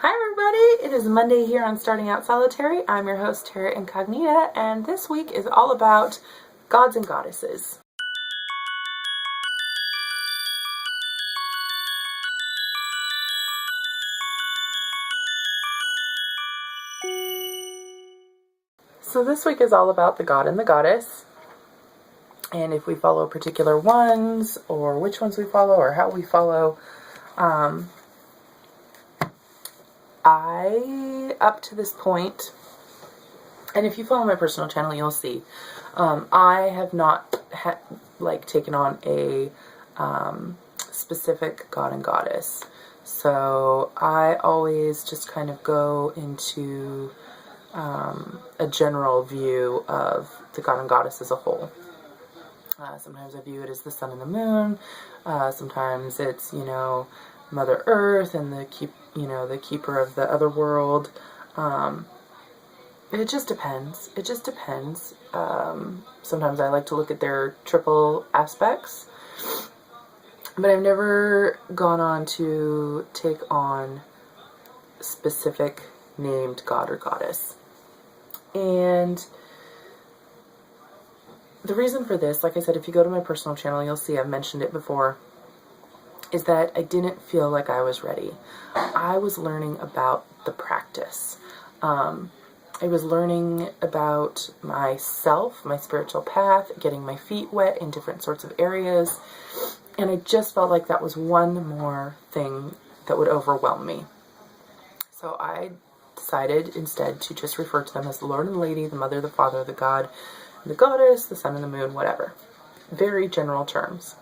Hi everybody, it is Monday here on Starting Out Solitary. I'm your host Terra Incognita, and this week is all about gods and goddesses. So this week is all about the god and the goddess, and if we follow particular ones, or which ones we follow, or how we follow. Up to this point, and if you follow my personal channel, you'll see, I have not taken on a specific god and goddess. So I always just kind of go into a general view of the god and goddess as a whole. Sometimes I view it as the sun and the moon. Sometimes it's, Mother Earth and the keeper of the other world. It just depends. Sometimes I like to look at their triple aspects, but I've never gone on to take on specific named god or goddess. And the reason for this, like I said, if you go to my personal channel, you'll see I've mentioned it before, is that I didn't feel like I was ready. I was learning about the practice. I was learning about myself, my spiritual path, getting my feet wet in different sorts of areas, and I just felt like that was one more thing that would overwhelm me. So I decided instead to just refer to them as the Lord and the Lady, the Mother, the Father, the God, the Goddess, the Sun and the Moon, whatever. Very general terms.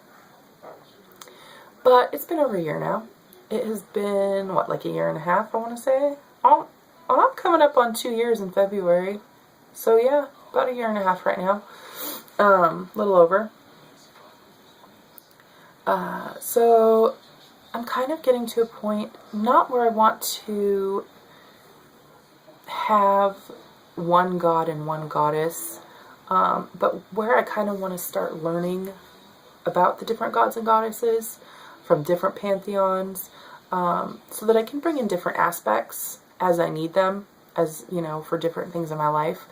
But it's been over a year now. It has been, like a year and a half, I want to say? I'm coming up on 2 years in February. So yeah, about a year and a half right now. Little over. So I'm kind of getting to a point, not where I want to have one god and one goddess, but where I kind of want to start learning about the different gods and goddesses from different pantheons, so that I can bring in different aspects as I need them, as, for different things in my life.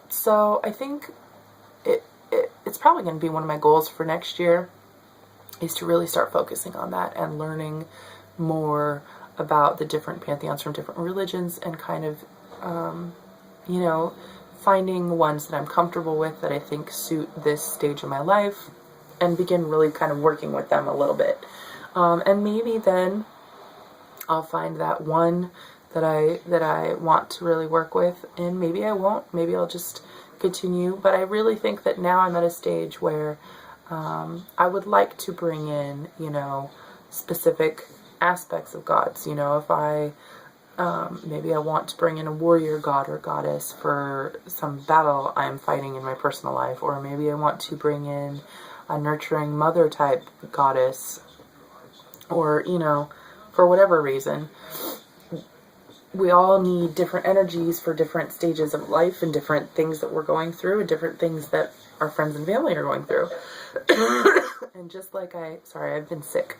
So I think it's probably going to be one of my goals for next year, is to really start focusing on that and learning more about the different pantheons from different religions, and kind of, finding ones that I'm comfortable with, that I think suit this stage of my life, and begin really kind of working with them a little bit. And maybe then I'll find that one that I want to really work with, and maybe I won't. Maybe I'll just continue. But I really think that now I'm at a stage where I would like to bring in, specific aspects of gods. If maybe I want to bring in a warrior god or goddess for some battle I'm fighting in my personal life, or maybe I want to bring in a nurturing mother type goddess, or, for whatever reason. We all need different energies for different stages of life, and different things that we're going through, and different things that our friends and family are going through. And just like I've been sick.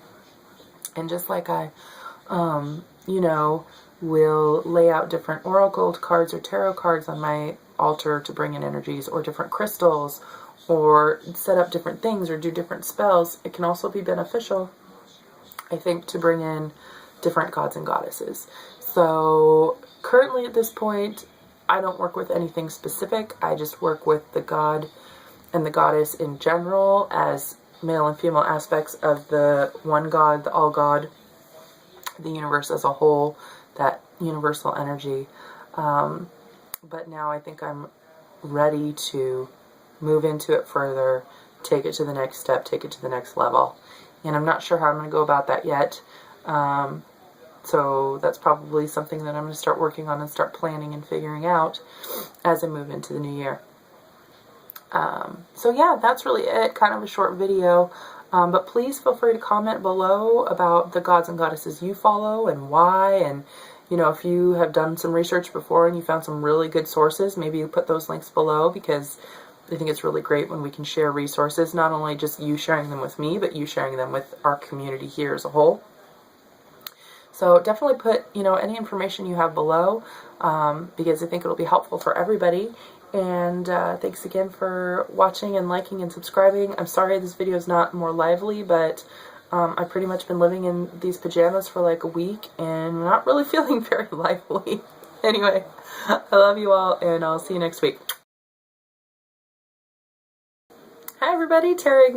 And just like I, will lay out different oracle cards or tarot cards on my altar to bring in energies, or different crystals, or set up different things, or do different spells, it can also be beneficial, I think, to bring in different gods and goddesses. So currently at this point, I don't work with anything specific. I just work with the god and the goddess in general, as male and female aspects of the one god, the all god, the universe as a whole, that universal energy. But now I think I'm ready to move into it further, take it to the next step, take it to the next level. And I'm not sure how I'm going to go about that yet. So that's probably something that I'm going to start working on and start planning and figuring out as I move into the new year. So yeah, that's really it. Kind of a short video. But please feel free to comment below about the gods and goddesses you follow and why. And, if you have done some research before and you found some really good sources, maybe you put those links below, because I think it's really great when we can share resources, not only just you sharing them with me, but you sharing them with our community here as a whole. So definitely put, you know, any information you have below, because I think it'll be helpful for everybody. And thanks again for watching and liking and subscribing. I'm sorry this video is not more lively, but I've pretty much been living in these pajamas for like a week and not really feeling very lively. Anyway, I love you all, and I'll see you next week. Hi everybody, Tara